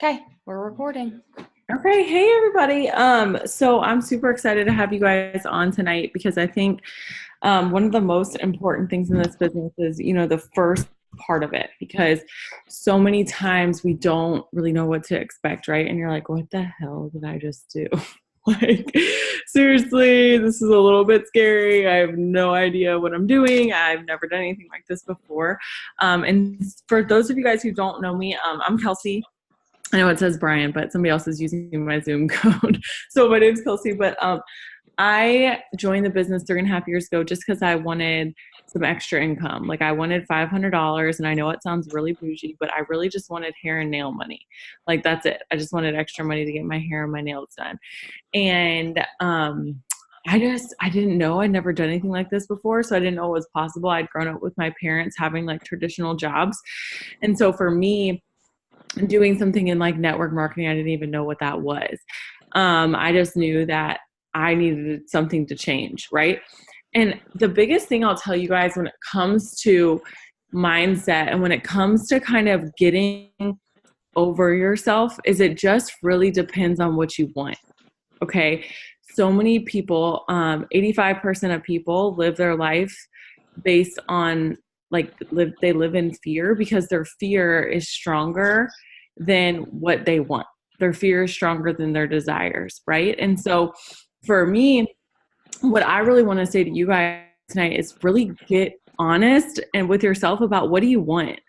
Okay, we're recording. Okay, hey everybody. So I'm super excited to have you guys on tonight because I think one of the most important things in this business is, the first part of it, because so many times we don't really know what to expect, right? And you're like, what the hell did I just do? Like, seriously, this is a little bit scary. I have no idea what I'm doing. I've never done anything like this before. And for those of you guys who don't know me, I'm Kelsey. I know it says Brian, but somebody else is using my Zoom code. So my name's Kelsey, but I joined the business 3.5 years ago just because I wanted some extra income. Like I wanted $500, and I know it sounds really bougie, but I really just wanted hair and nail money. Like that's it. I just wanted extra money to get my hair and my nails done. And I didn't know. I'd never done anything like this before, so I didn't know it was possible. I'd grown up with my parents having like traditional jobs. And so for me, doing something in like network marketing, I didn't even know what that was. I just knew that I needed something to change, right? And the biggest thing I'll tell you guys when it comes to mindset and when it comes to kind of getting over yourself is it just really depends on what you want. Okay. So many people, 85% of people live their life based on they live in fear because their fear is stronger than what they want. Their fear is stronger than their desires, right? And so for me, what I really want to say to you guys tonight is really get honest and with yourself about what do you want?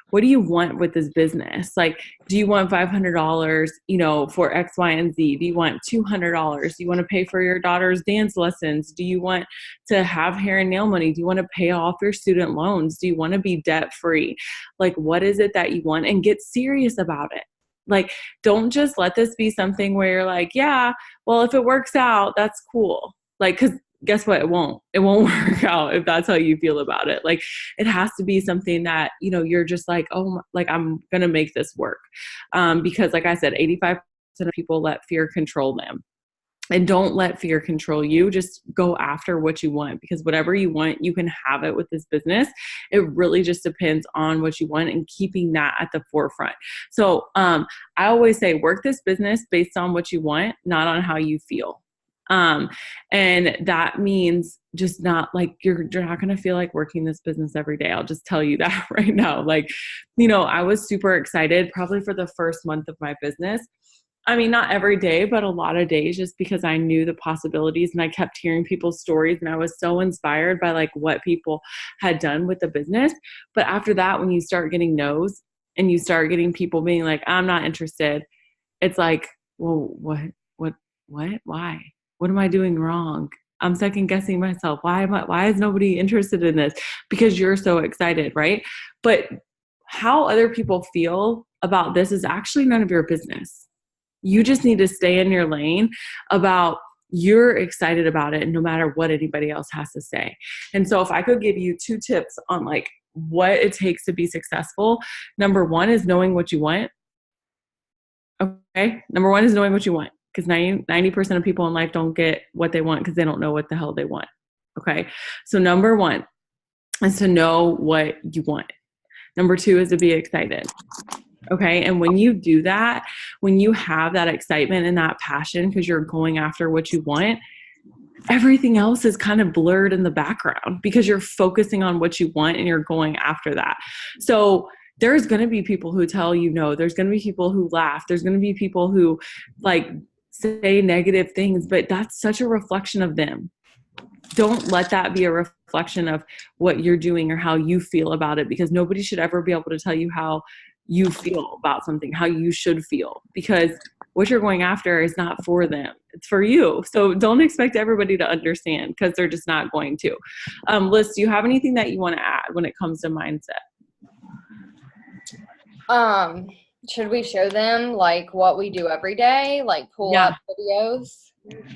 What do you want with this business? Like, do you want $500, for X, Y, and Z? Do you want $200? Do you want to pay for your daughter's dance lessons? Do you want to have hair and nail money? Do you want to pay off your student loans? Do you want to be debt free? Like, what is it that you want? And get serious about it. Like, don't just let this be something where you're like, yeah, well, if it works out, that's cool. Like, because guess what? It won't work out if that's how you feel about it. Like, it has to be something that, you're just like, oh, like I'm going to make this work. Because like I said, 85% of people let fear control them. And don't let fear control you. Just go after what you want, because whatever you want, you can have it with this business. It really just depends on what you want and keeping that at the forefront. So I always say work this business based on what you want, not on how you feel. And that means just not like you're not going to feel like working this business every day. I'll just tell you that right now. Like, I was super excited probably for the first month of my business. I mean, not every day, but a lot of days, just because I knew the possibilities and I kept hearing people's stories and I was so inspired by like what people had done with the business. But after that, when you start getting no's and you start getting people being like, I'm not interested. It's like, well, what, why? What am I doing wrong? I'm second guessing myself. Why is nobody interested in this? Because you're so excited, right? But how other people feel about this is actually none of your business. You just need to stay in your lane about you're excited about it, no matter what anybody else has to say. And so if I could give you 2 tips on like what it takes to be successful, number 1 is knowing what you want. Okay. Number 1 is knowing what you want. Because 90% of people in life don't get what they want because they don't know what the hell they want. Okay. So number 1 is to know what you want. Number 2 is to be excited. Okay. And when you do that, when you have that excitement and that passion because you're going after what you want, everything else is kind of blurred in the background because you're focusing on what you want and you're going after that. So there's going to be people who tell you no. There's going to be people who laugh. There's going to be people who like say negative things, but that's such a reflection of them. Don't let that be a reflection of what you're doing or how you feel about it, because nobody should ever be able to tell you how you feel about something, how you should feel, because what you're going after is not for them. It's for you. So don't expect everybody to understand because they're just not going to. Liz, do you have anything that you want to add when it comes to mindset? Should we show them like what we do every day, like pull up videos?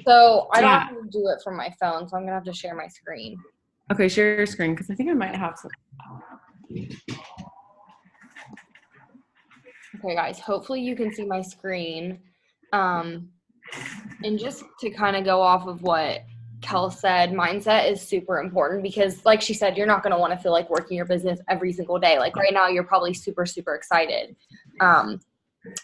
So I don't have to do it from my phone, so I'm gonna have to share my screen. Okay, share your screen because I think I might have some. Okay, guys, hopefully you can see my screen. And just to kind of go off of what Kel said, mindset is super important because like she said, you're not going to want to feel like working your business every single day. Like right now, you're probably super, super excited.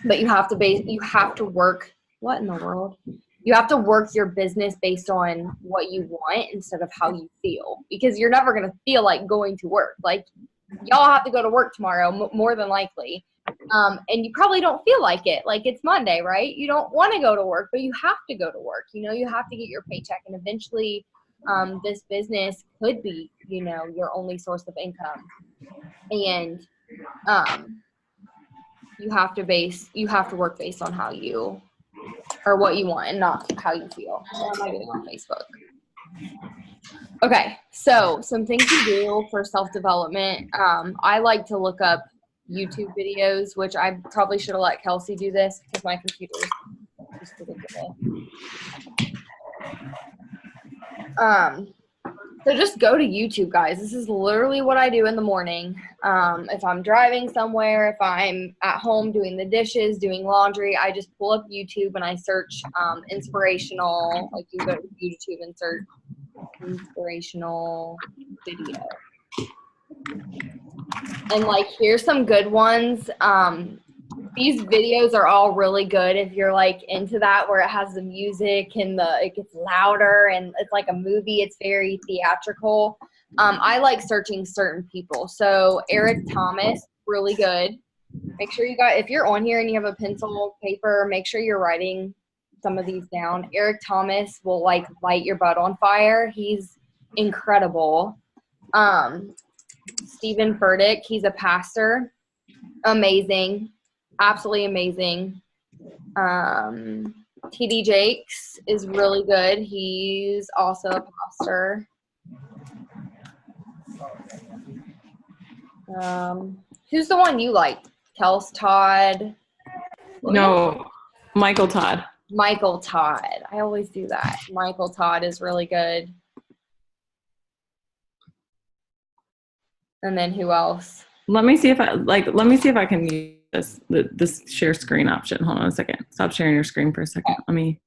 but you have to work, what in the world? You have to work your business based on what you want instead of how you feel, because you're never going to feel like going to work. Like, y'all have to go to work tomorrow, more than likely. And you probably don't feel like it. Like, it's Monday, right? You don't want to go to work, but you have to go to work. You know, you have to get your paycheck, and eventually this business could be, you know, your only source of income. And you have to work based on how you, or what you want, and not how you feel. Why am I getting on Facebook? Okay, so some things you do for self-development. I like to look up YouTube videos, which I probably should have let Kelsey do this because my computer is just ridiculous. So just go to YouTube, guys. This is literally what I do in the morning. If I'm driving somewhere, if I'm at home doing the dishes, doing laundry, I just pull up YouTube and I search inspirational, like you go to YouTube and search inspirational video. And like, here's some good ones. These videos are all really good if you're like into that, where it has the music and it gets louder and it's like a movie. It's very theatrical. I like searching certain people. So Eric Thomas, really good. Make sure if you're on here and you have a pencil, paper, make sure you're writing some of these down. Eric Thomas will like light your butt on fire. He's incredible. Stephen Furtick, he's a pastor. Amazing. Absolutely amazing. TD Jakes is really good. He's also a pastor. Who's the one you like? Kels Todd? No, Michael Todd. Michael Todd. I always do that. Michael Todd is really good. And then who else? Let me see if I can use this share screen option. Hold on a second. Stop sharing your screen for a second. Let me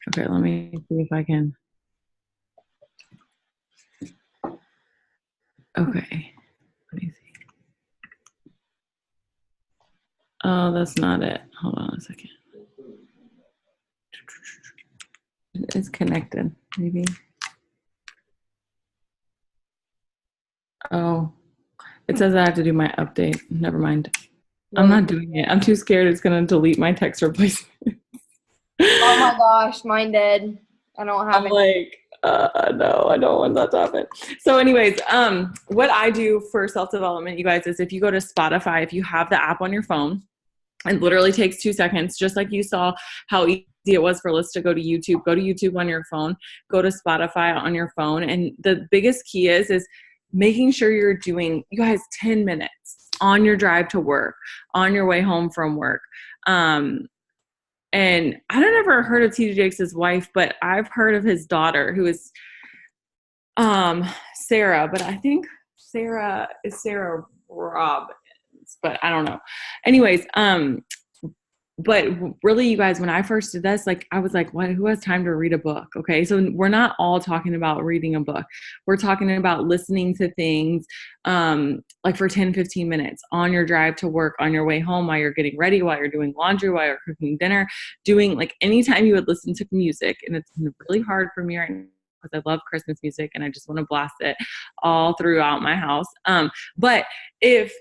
see if I can. Okay. Let me see. Oh, that's not it. Hold on a second. It's connected, maybe. Oh, it says I have to do my update. Never mind. I'm not doing it. I'm too scared it's going to delete my text replacement. Oh my gosh, mine did. I don't have it. No, I don't want that to happen. So anyways, what I do for self-development, you guys, is if you go to Spotify, if you have the app on your phone, it literally takes 2 seconds, just like you saw how easy it was for Liz to go to YouTube on your phone, go to Spotify on your phone. And the biggest key is making sure you're doing, you guys, 10 minutes on your drive to work, on your way home from work. And I don't ever heard of TD Jakes' wife, but I've heard of his daughter, who is Sarah, but I think Sarah is Sarah Robbins, but I don't know. Anyways, but really, you guys, when I first did this, like, I was like, what, who has time to read a book? Okay. So we're not all talking about reading a book. We're talking about listening to things, like for 10, 15 minutes on your drive to work, on your way home, while you're getting ready, while you're doing laundry, while you're cooking dinner, doing like anytime you would listen to music. And it's really hard for me right now, because I love Christmas music and I just want to blast it all throughout my house. But if,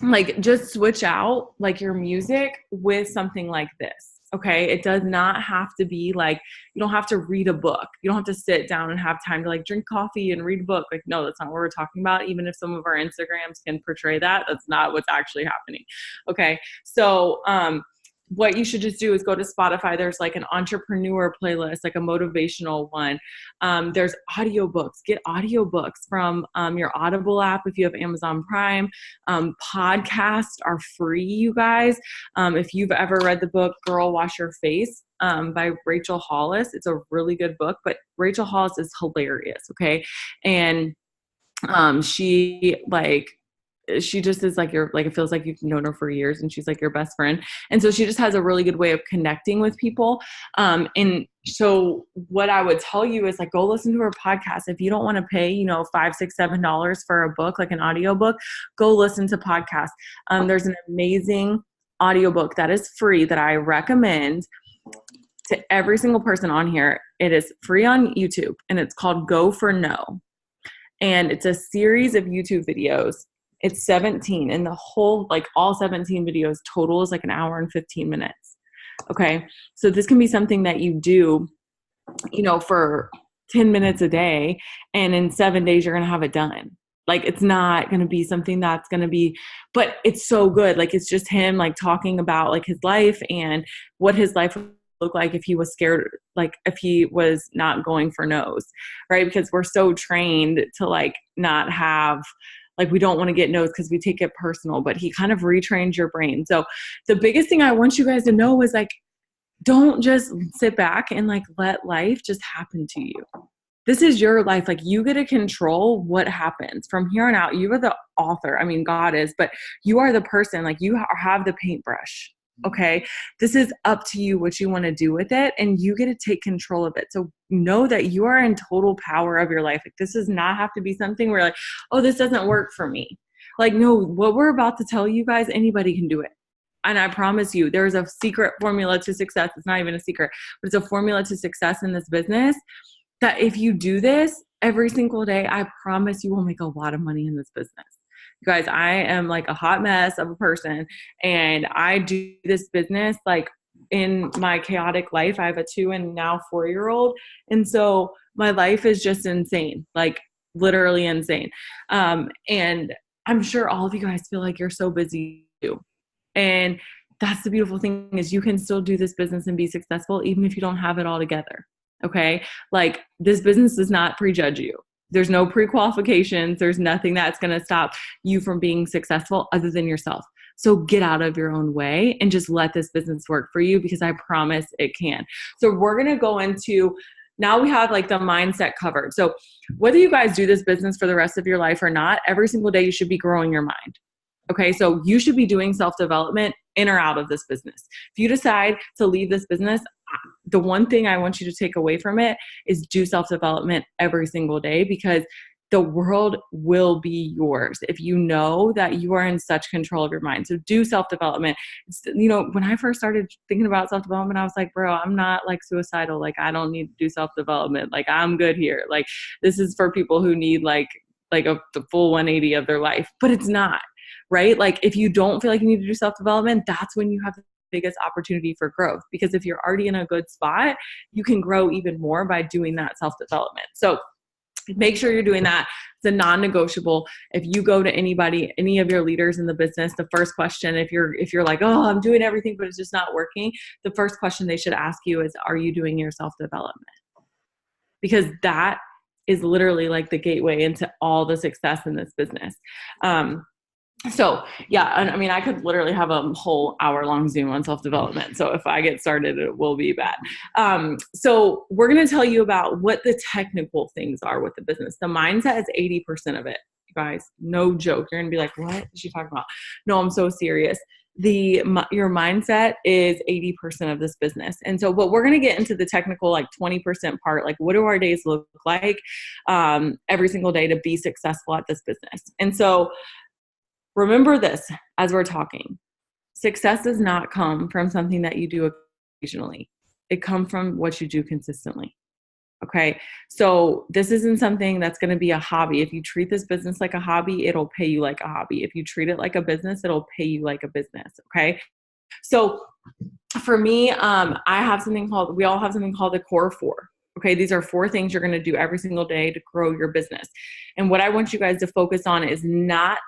like, just switch out like your music with something like this. Okay. It does not have to be like, you don't have to read a book. You don't have to sit down and have time to like drink coffee and read a book. Like, no, that's not what we're talking about. Even if some of our Instagrams can portray that, that's not what's actually happening. Okay. So, what you should just do is go to Spotify. There's like an entrepreneur playlist, like a motivational one. There's audiobooks. Get audiobooks from your Audible app if you have Amazon Prime. Podcasts are free, you guys. If you've ever read the book Girl Wash Your Face by Rachel Hollis, it's a really good book, but Rachel Hollis is hilarious, okay? And she just is like it feels like you've known her for years, and she's like your best friend. And so she just has a really good way of connecting with people. And so what I would tell you is like, go listen to her podcast. If you don't want to pay, $5, $6, $7 for a book, like an audio book, go listen to podcasts. There's an amazing audiobook that is free that I recommend to every single person on here. It is free on YouTube, and it's called Go for No. And it's a series of YouTube videos. It's 17, and the whole, like all 17 videos total is like an hour and 15 minutes. Okay. So this can be something that you do, for 10 minutes a day, and in 7 days, you're going to have it done. Like, it's not going to be something that's going to be, but it's so good. Like, it's just him like talking about like his life and what his life would look like if he was scared, like if he was not going for no's, right? Because we're so trained to like not have, like, we don't want to get no's because we take it personal, but he kind of retrains your brain. So the biggest thing I want you guys to know is like, don't just sit back and like let life just happen to you. This is your life. Like, you get to control what happens from here on out. You are the author. I mean, God is, but you are the person. Like, you have the paintbrush. Okay. This is up to you what you want to do with it, and you get to take control of it. So know that you are in total power of your life. Like, this does not have to be something where like, oh, this doesn't work for me. Like, no, what we're about to tell you guys, anybody can do it. And I promise you, there's a secret formula to success. It's not even a secret, but it's a formula to success in this business that if you do this every single day, I promise you will make a lot of money in this business. You guys, I am like a hot mess of a person, and I do this business like in my chaotic life. I have a 2 and now 4-year-old. And so my life is just insane, like literally insane. And I'm sure all of you guys feel like you're so busy too. And that's the beautiful thing, is you can still do this business and be successful even if you don't have it all together. Okay. Like, this business does not prejudge you. There's no pre-qualifications. There's nothing that's going to stop you from being successful other than yourself. So get out of your own way and just let this business work for you, because I promise it can. So we're going to go into, now we have like the mindset covered. So whether you guys do this business for the rest of your life or not, every single day you should be growing your mind. Okay, so you should be doing self-development in or out of this business. If you decide to leave this business, the one thing I want you to take away from it is do self-development every single day, because the world will be yours if you know that you are in such control of your mind. So do self-development. When I first started thinking about self-development, I was like, bro, I'm not like suicidal. Like, I don't need to do self-development. Like, I'm good here. Like, this is for people who need the full 180 of their life, but it's not. Right? Like, if you don't feel like you need to do self-development, that's when you have the biggest opportunity for growth. Because if you're already in a good spot, you can grow even more by doing that self-development. So make sure you're doing that. It's a non-negotiable. If you go to anybody, any of your leaders in the business, the first question, if you're like, oh, I'm doing everything, but it's just not working, the first question they should ask you is, are you doing your self-development? Because that is literally like the gateway into all the success in this business. So yeah, I mean, I could literally have a whole hour-long Zoom on self-development. So if I get started, it will be bad. So we're going to tell you about what the technical things are with the business. The mindset is 80% of it, you guys. No joke. You're going to be like, what is she talking about? No, I'm so serious. Your mindset is 80% of this business. And so, but we're going to get into the technical, like 20% part, like what do our days look like every single day to be successful at this business? And so remember this as we're talking. Success does not come from something that you do occasionally. It comes from what you do consistently. Okay. So this isn't something that's going to be a hobby. If you treat this business like a hobby, it'll pay you like a hobby. If you treat it like a business, it'll pay you like a business. Okay. So for me, we all have something called the core 4. Okay. These are 4 things you're going to do every single day to grow your business. And what I want you guys to focus on is not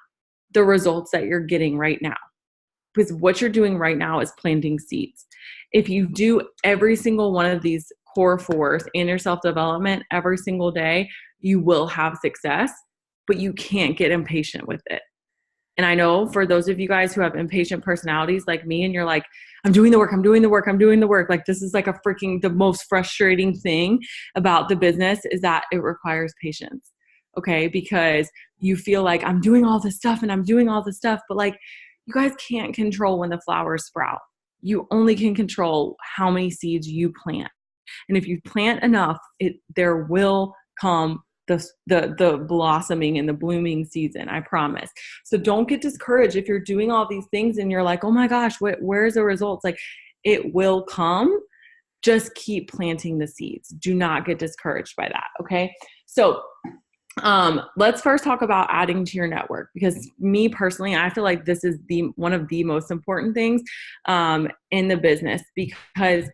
the results that you're getting right now, because what you're doing right now is planting seeds. If you do every single one of these core 4s in your self-development every single day, you will have success, but you can't get impatient with it. And I know for those of you guys who have impatient personalities like me, and you're like, I'm doing the work. Like, this is like the most frustrating thing about the business is that it requires patience. Okay. Because you feel like I'm doing all this stuff, but like, you guys can't control when the flowers sprout. You only can control how many seeds you plant. And if you plant enough, there will come the blossoming and the blooming season, I promise. So don't get discouraged if you're doing all these things and you're like, oh my gosh, where's the results? Like, it will come. Just keep planting the seeds. Do not get discouraged by that. Okay. So let's first talk about adding to your network, because me personally, I feel like this is one of the most important things in the business, because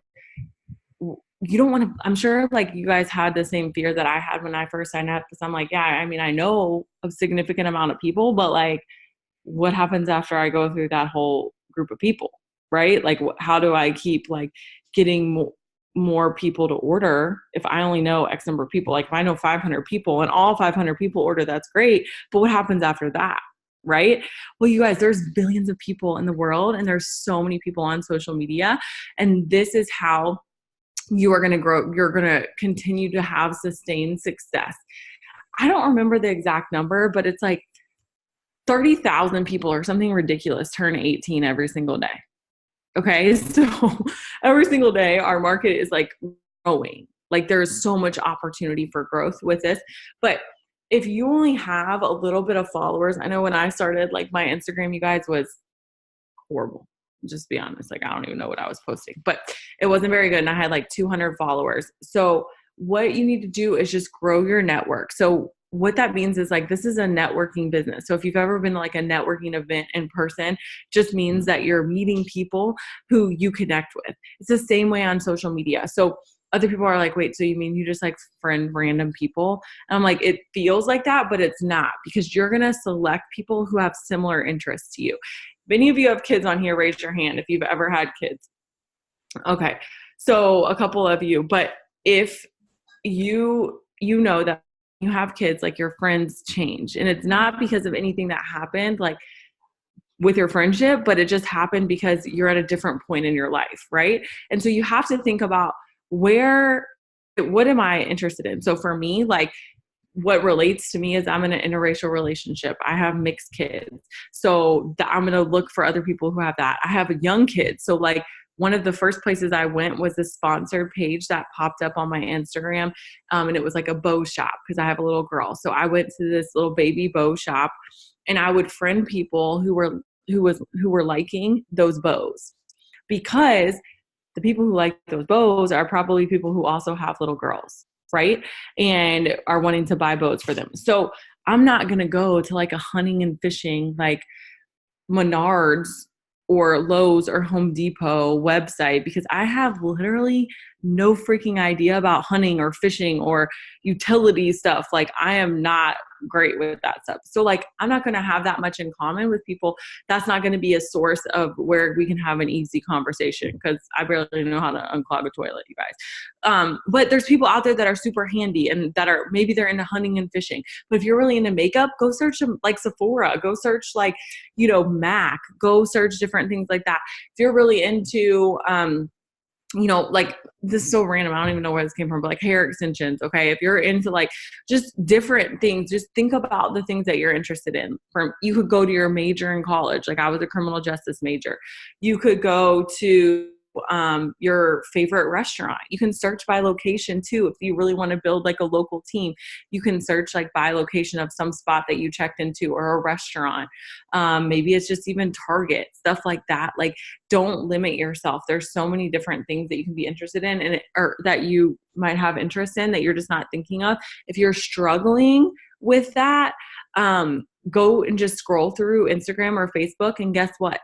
you don't want to, I'm sure like you guys had the same fear that I had when I first signed up, because I'm like, yeah, I mean, I know a significant amount of people, but like, what happens after I go through that whole group of people, right? Like, how do I keep like getting more people to order if I only know X number of people? Like, if I know 500 people and all 500 people order, that's great. But what happens after that? Right? Well, you guys, there's billions of people in the world, and there's so many people on social media. And this is how you are going to grow. You're going to continue to have sustained success. I don't remember the exact number, but it's like 30,000 people or something ridiculous turn 18 every single day. Okay. So every single day our market is like growing. Like, there's so much opportunity for growth with this. But if you only have a little bit of followers, I know when I started, like, my Instagram, you guys, was horrible. Just be honest. Like, I don't even know what I was posting, but it wasn't very good. And I had like 200 followers. So what you need to do is just grow your network. So what that means is, like, this is a networking business. So if you've ever been to like a networking event in person, just means that you're meeting people who you connect with. It's the same way on social media. So other people are like, wait, so you mean you just like friend random people? And I'm like, it feels like that, but it's not, because you're going to select people who have similar interests to you. If any of you have kids on here, raise your hand if you've ever had kids. Okay. So a couple of you, but if you know that you have kids, like, your friends change, and it's not because of anything that happened like with your friendship, but it just happened because you're at a different point in your life. Right. And so you have to think about what am I interested in? So for me, like, what relates to me is I'm in an interracial relationship. I have mixed kids. So I'm going to look for other people who have that. I have young kids. So like, one of the first places I went was a sponsored page that popped up on my Instagram. And it was like a bow shop, because I have a little girl. So I went to this little baby bow shop, and I would friend people who were liking those bows, because the people who like those bows are probably people who also have little girls, right? And are wanting to buy bows for them. So I'm not going to go to like a hunting and fishing, like Menards or Lowe's or Home Depot website, because I have literally no freaking idea about hunting or fishing or utility stuff. Like, I am not great with that stuff. So like, I'm not going to have that much in common with people. That's not going to be a source of where we can have an easy conversation, because I barely know how to unclog a toilet, you guys. But there's people out there that are super handy, and that are, maybe they're into hunting and fishing. But if you're really into makeup, go search like Sephora, go search like, MAC, go search different things like that. If you're really into, like, this is so random, I don't even know where this came from, but like hair extensions. Okay. If you're into like just different things, just think about the things that you're interested in. You could go to your major in college. Like, I was a criminal justice major. You could go to your favorite restaurant. You can search by location too. If you really want to build like a local team, you can search like by location of some spot that you checked into, or a restaurant. Maybe it's just even Target, stuff like that. Like, don't limit yourself. There's so many different things that you can be interested in, or that you might have interest in that you're just not thinking of. If you're struggling with that, go and just scroll through Instagram or Facebook, and guess what?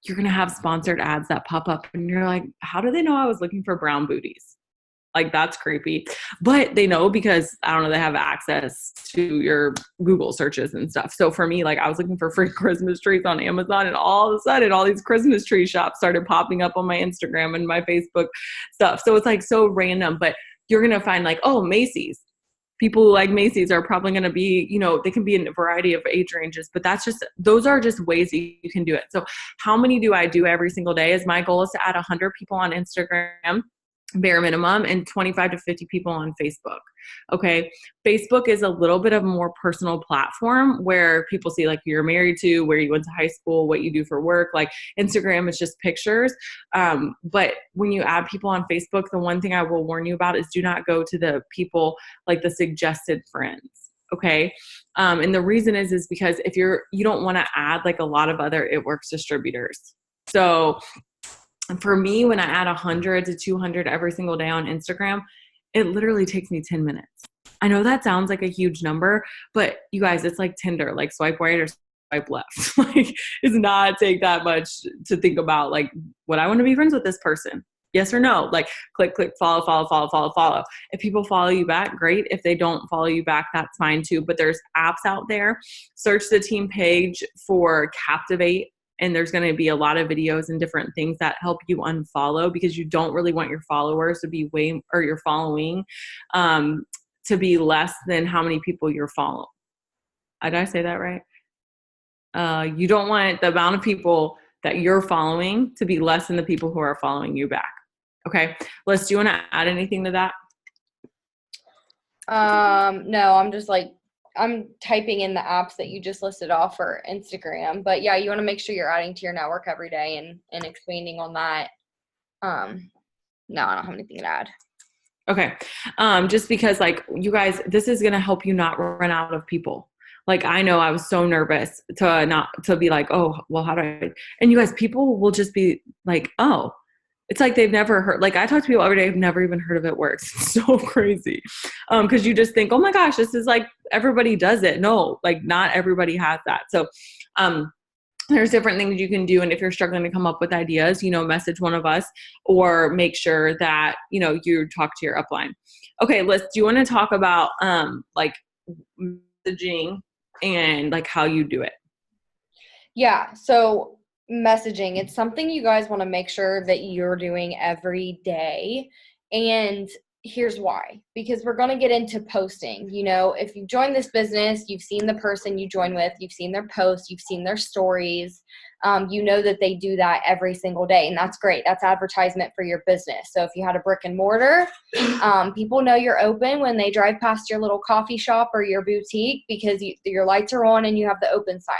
You're going to have sponsored ads that pop up, and you're like, how do they know I was looking for brown booties? Like, that's creepy. But they know because, I don't know, they have access to your Google searches and stuff. So for me, like, I was looking for free Christmas trees on Amazon, and all of a sudden all these Christmas tree shops started popping up on my Instagram and my Facebook stuff. So it's like so random, but you're going to find like, oh, Macy's. People who like Macy's are probably going to be, they can be in a variety of age ranges, but those are just ways that you can do it. So how many do I do every single day? Is my goal is to add 100 people on Instagram bare minimum, and 25 to 50 people on Facebook. Okay. Facebook is a little bit of a more personal platform where people see like who you're married to, where you went to high school, what you do for work. Like Instagram is just pictures. But when you add people on Facebook, the one thing I will warn you about is do not go to the people like the suggested friends. Okay. And the reason is because if you don't want to add like a lot of other It Works distributors. So for me, when I add 100 to 200 every single day on Instagram, it literally takes me 10 minutes. I know that sounds like a huge number, but you guys, it's like Tinder, like swipe right or swipe left. Like it's not take that much to think about like, would I want to be friends with this person? Yes or no? Like click, follow, follow, follow, follow, follow. If people follow you back, great. If they don't follow you back, that's fine too. But there's apps out there. Search the team page for Captivate. And there's going to be a lot of videos and different things that help you unfollow because you don't really want your followers to be your following to be less than how many people you're following. Did I say that right? You don't want the amount of people that you're following to be less than the people who are following you back. Okay. Liz, do you want to add anything to that? No, I'm typing in the apps that you just listed off for Instagram, but yeah, you want to make sure you're adding to your network every day and expanding on that. No, I don't have anything to add. Okay. Just because like you guys, this is going to help you not run out of people. Like I know I was so nervous to be like, oh, well, how do I, and you guys, people will just be like, oh, it's like they've never heard, like I talk to people every day who've never even heard of It Works. It's so crazy. Cause you just think, oh my gosh, this is like, everybody does it. No, like not everybody has that. So, there's different things you can do. And if you're struggling to come up with ideas, message one of us or make sure that, you talk to your upline. Okay, Liz, do you want to talk about like messaging and like how you do it? Yeah. So messaging, it's something you guys want to make sure that you're doing every day. And here's why, because we're going to get into posting. If you join this business, you've seen the person you join with, you've seen their posts, you've seen their stories, that they do that every single day. And that's great. That's advertisement for your business. So if you had a brick and mortar, people know you're open when they drive past your little coffee shop or your boutique because your lights are on and you have the open sign.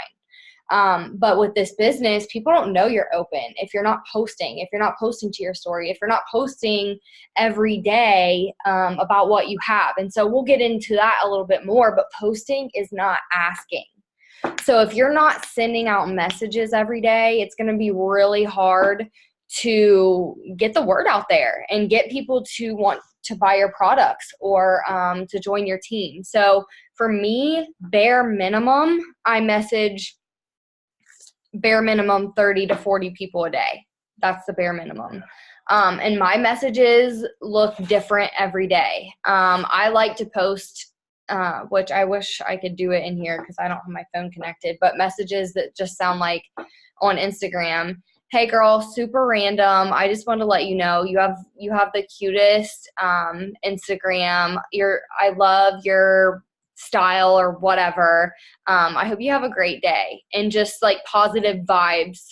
But with this business, people don't know you're open if you're not posting to your story, if you're not posting every day about what you have. And so we'll get into that a little bit more, but posting is not asking. So if you're not sending out messages every day, it's going to be really hard to get the word out there and get people to want to buy your products or to join your team. So for me, bare minimum, I message bare minimum 30 to 40 people a day. That's the bare minimum. And my messages look different every day. I like to post, which I wish I could do it in here because I don't have my phone connected, but messages that just sound like on Instagram. Hey girl, super random. I just want to let you know you have the cutest Instagram. I love your style or whatever. I hope you have a great day. And just like positive vibes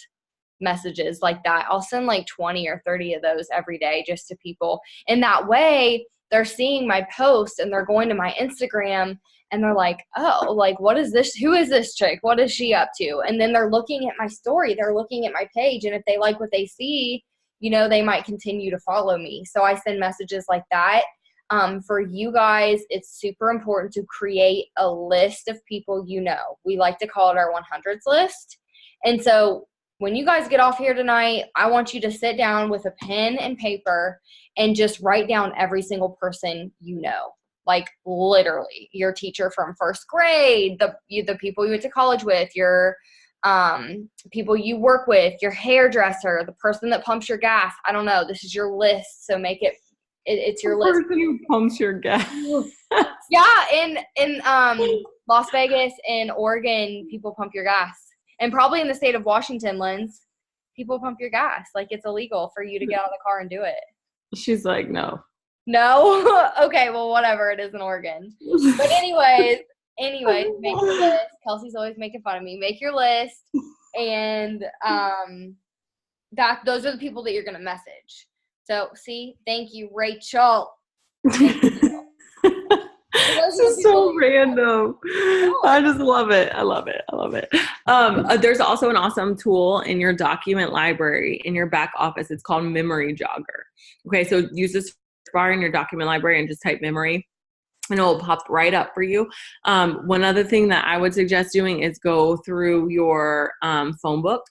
messages like that. I'll send like 20 or 30 of those every day just to people. And that way they're seeing my post and they're going to my Instagram and they're like, oh, like what is this? Who is this chick? What is she up to? And then they're looking at my story. They're looking at my page. And if they like what they see, they might continue to follow me. So I send messages like that. For you guys, it's super important to create a list of people We like to call it our 100s list. And so when you guys get off here tonight, I want you to sit down with a pen and paper and just write down every single person like literally your teacher from first grade, the people you went to college with, your people you work with, your hairdresser, the person that pumps your gas. I don't know. This is your list. So make it's your list. The person who pumps your gas. Yeah, in Las Vegas and Oregon, people pump your gas. And probably in the state of Washington, Linz, people pump your gas. Like it's illegal for you to get out of the car and do it. She's like, no. No? Okay, well, whatever. It is in Oregon. But anyways, make your list. Kelsey's always making fun of me. Make your list. And those are the people that you're going to message. So see, thank you, Rachel. This is so random. I just love it. I love it. I love it. There's also an awesome tool in your document library in your back office. It's called Memory Jogger. Okay, so use this bar in your document library and just type memory, and it'll pop right up for you. One other thing that I would suggest doing is go through your phone book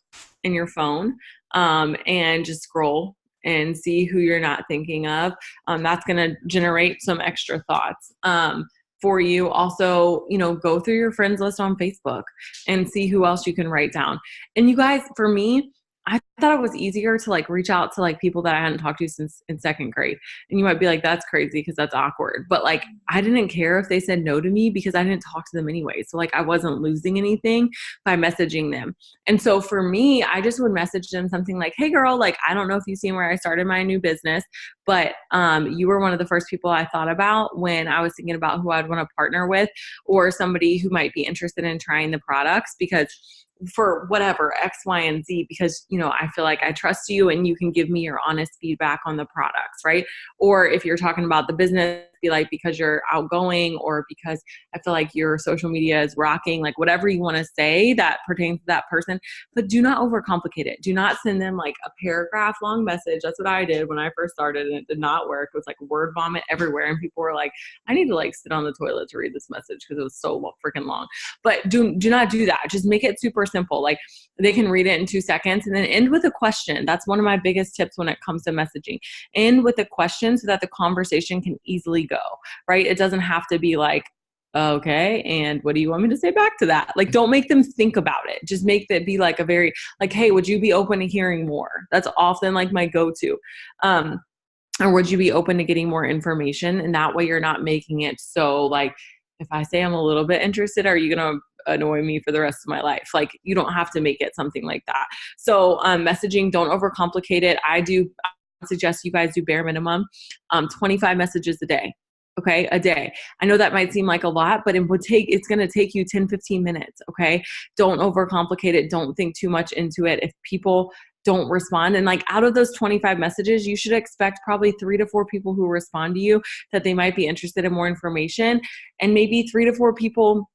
in your phone and just scroll and see who you're not thinking of. That's going to generate some extra thoughts for you. Also, go through your friends list on Facebook and see who else you can write down. And you guys, for me, I thought it was easier to reach out to people that I hadn't talked to since in second grade. And you might be like, that's crazy because that's awkward. But I didn't care if they said no to me because I didn't talk to them anyway. So I wasn't losing anything by messaging them. And so for me, I just would message them something like, hey girl, I don't know if you've seen where I started my new business, but you were one of the first people I thought about when I was thinking about who I'd want to partner with, or somebody who might be interested in trying the products, because for whatever X, Y, and Z, because, I feel like I trust you and you can give me your honest feedback on the products, right? Or if you're talking about the business, be like, because you're outgoing, or because I feel like your social media is rocking, whatever you want to say that pertains to that person, but do not overcomplicate it. Do not send them a paragraph long message. That's what I did when I first started, and it did not work. It was word vomit everywhere. And people were like, I need to sit on the toilet to read this message because it was so freaking long. But do not do that. Just make it super simple. They can read it in 2 seconds, and then end with a question. That's one of my biggest tips when it comes to messaging. End with a question so that the conversation can easily go, right? It doesn't have to be okay, and what do you want me to say back to that? Don't make them think about it. Just make that be a very hey, would you be open to hearing more? That's often my go-to. Or would you be open to getting more information? And that way you're not making it so if I say I'm a little bit interested, are you going to annoy me for the rest of my life? You don't have to make it something like that. So messaging, don't overcomplicate it. I suggest you guys do bare minimum 25 messages a day. Okay, a day. I know that might seem like a lot, but it's going to take you 10, 15 minutes. Okay, don't overcomplicate it. Don't think too much into it. If people don't respond, and out of those 25 messages, you should expect probably 3 to 4 people who respond to you that they might be interested in more information, and maybe 3 to 4 people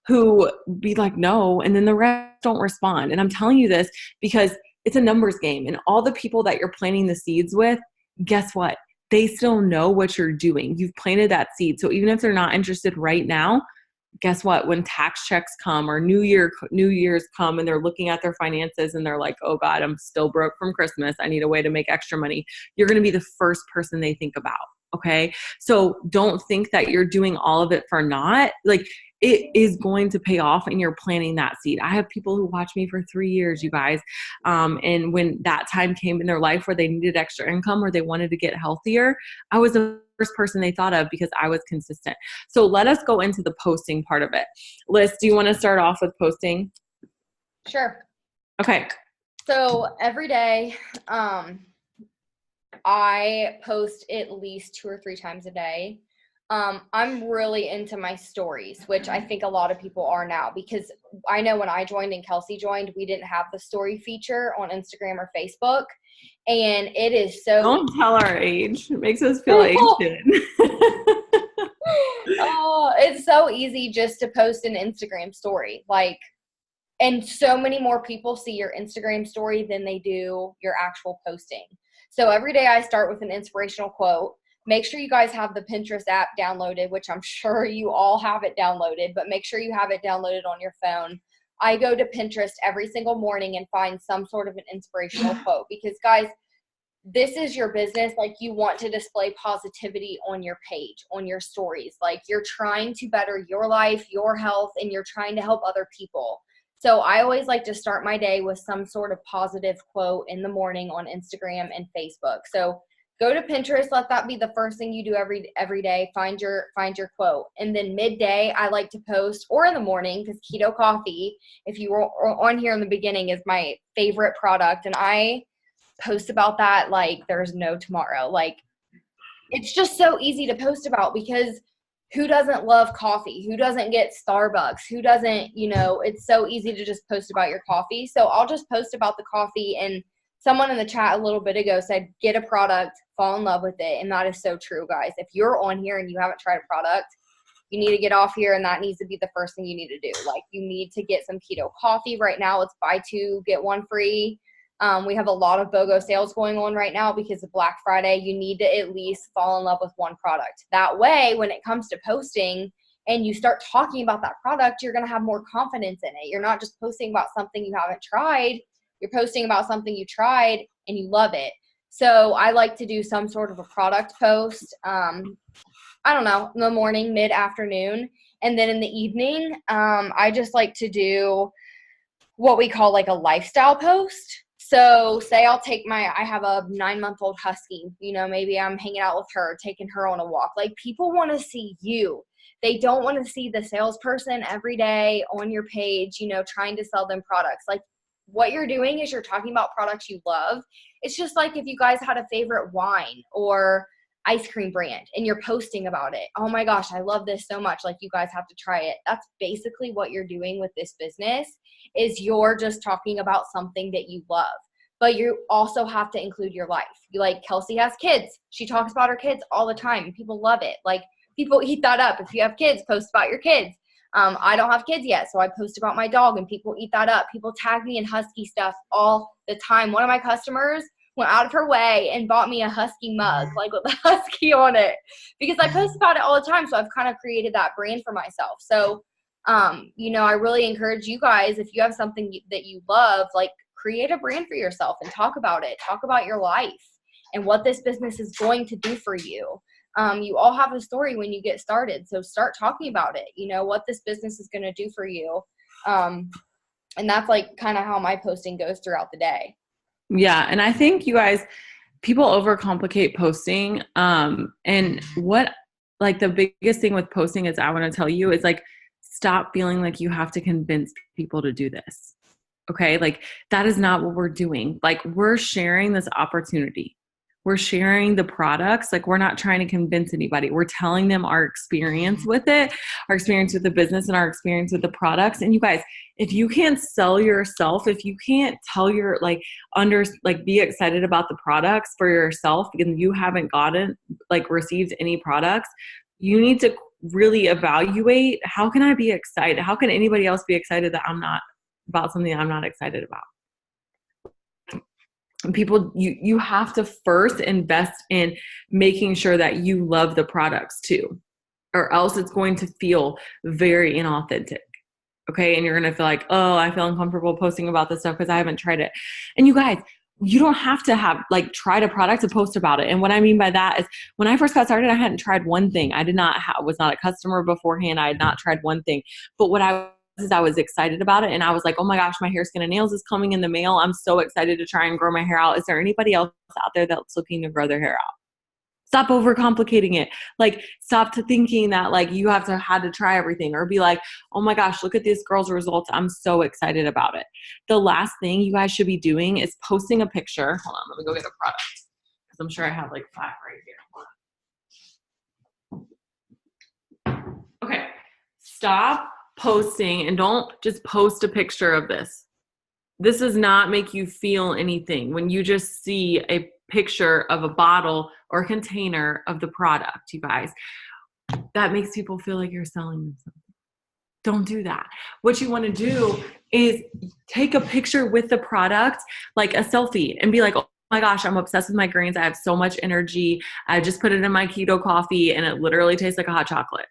who be no, and then the rest don't respond. And I'm telling you this because it's a numbers game, and all the people that you're planting the seeds with, guess what? They still know what you're doing. You've planted that seed. So even if they're not interested right now, guess what? When tax checks come or New Year's come and they're looking at their finances and they're like, oh God, I'm still broke from Christmas. I need a way to make extra money. You're going to be the first person they think about. Okay. So don't think that you're doing all of it for naught. It is going to pay off, and you're planting that seed. I have people who watch me for 3 years, you guys. And when that time came in their life where they needed extra income or they wanted to get healthier, I was the first person they thought of because I was consistent. So let us go into the posting part of it. Liz, do you want to start off with posting? Sure. Okay. So every day, I post at least 2 or 3 times a day. I'm really into my stories, which I think a lot of people are now, because I know when I joined and Kelsey joined, we didn't have the story feature on Instagram or Facebook. And it is so... Don't tell our age. It makes us feel ancient. Oh, it's so easy just to post an Instagram story. And so many more people see your Instagram story than they do your actual posting. So every day I start with an inspirational quote. Make sure you guys have the Pinterest app downloaded, which I'm sure you all have it downloaded, but make sure you have it downloaded on your phone. I go to Pinterest every single morning and find some sort of an inspirational quote, because guys, this is your business. You want to display positivity on your page, on your stories. You're trying to better your life, your health, and you're trying to help other people. So I always like to start my day with some sort of positive quote in the morning on Instagram and Facebook. So go to Pinterest. Let that be the first thing you do every day. Find your quote. And then midday, I like to post, or in the morning, because Keto Coffee, if you were on here in the beginning, is my favorite product. And I post about that there's no tomorrow. It's just so easy to post about, because who doesn't love coffee? Who doesn't get Starbucks? Who doesn't, it's so easy to just post about your coffee. So I'll just post about the coffee, and someone in the chat a little bit ago said, get a product, fall in love with it. And that is so true, guys. If you're on here and you haven't tried a product, you need to get off here, and that needs to be the first thing you need to do. Like, you need to get some keto coffee right now. It's buy two, get one free. We have a lot of BOGO sales going on right now because of Black Friday. You need to at least fall in love with one product. That way, when it comes to posting and you start talking about that product, you're going to have more confidence in it. You're not just posting about something you haven't tried. You're posting about something you tried and you love it. So I like to do some sort of a product post. I don't know, in the morning, mid-afternoon. And then in the evening, I just like to do what we call like a lifestyle post. So say I have a 9-month-old husky, maybe I'm hanging out with her, taking her on a walk. Like, people want to see you. They don't want to see the salesperson every day on your page, trying to sell them products. Like, what you're doing is you're talking about products you love. It's just like if you guys had a favorite wine or ice cream brand and you're posting about it. Oh my gosh, I love this so much. Like, you guys have to try it. That's basically what you're doing with this business, is you're just talking about something that you love. But you also have to include your life. Like, Kelsey has kids. She talks about her kids all the time. People love it. Like, people eat that up. If you have kids, post about your kids. I don't have kids yet, so I post about my dog and people eat that up. People tag me in husky stuff all the time. One of my customers went out of her way and bought me a husky mug, like with a husky on it, because I post about it all the time. So I've kind of created that brand for myself. So, I really encourage you guys, if you have something that you love, like, create a brand for yourself and talk about it. Talk about your life and what this business is going to do for you. You all have a story when you get started. So start talking about it, what this business is going to do for you. And that's like kind of how my posting goes throughout the day. Yeah. And I think you guys, people overcomplicate posting. And what, like, the biggest thing with posting is, I want to tell you, is like, stop feeling like you have to convince people to do this. Okay. Like, that is not what we're doing. Like, we're sharing this opportunity. We're sharing the products. Like, we're not trying to convince anybody. We're telling them our experience with it, our experience with the business, and our experience with the products. And you guys, if you can't sell yourself, if you can't tell your, be excited about the products for yourself because you haven't received any products, you need to really evaluate, how can I be excited? How can anybody else be excited about something I'm not excited about? People, you have to first invest in making sure that you love the products too, or else it's going to feel very inauthentic. Okay. And you're going to feel like, oh, I feel uncomfortable posting about this stuff because I haven't tried it. And you guys, you don't have to have tried a product to post about it. And what I mean by that is, when I first got started, I hadn't tried one thing. I was not a customer beforehand. I had not tried one thing, but what I was excited about it. And I was like, oh my gosh, my hair, skin, and nails is coming in the mail. I'm so excited to try and grow my hair out. Is there anybody else out there that's looking to grow their hair out? Stop overcomplicating it. Stop thinking that you had to try everything, or be like, oh my gosh, look at this girl's results. I'm so excited about it. The last thing you guys should be doing is posting a picture. Hold on, let me go get a product, because I'm sure I have 5 right here. Okay. Stop posting, and don't just post a picture of this. This does not make you feel anything when you just see a picture of a bottle or container of the product, you guys. That makes people feel like you're selling them something. Don't do that. What you want to do is take a picture with the product, like a selfie, and be like, oh my gosh, I'm obsessed with my greens. I have so much energy. I just put it in my keto coffee and it literally tastes like a hot chocolate.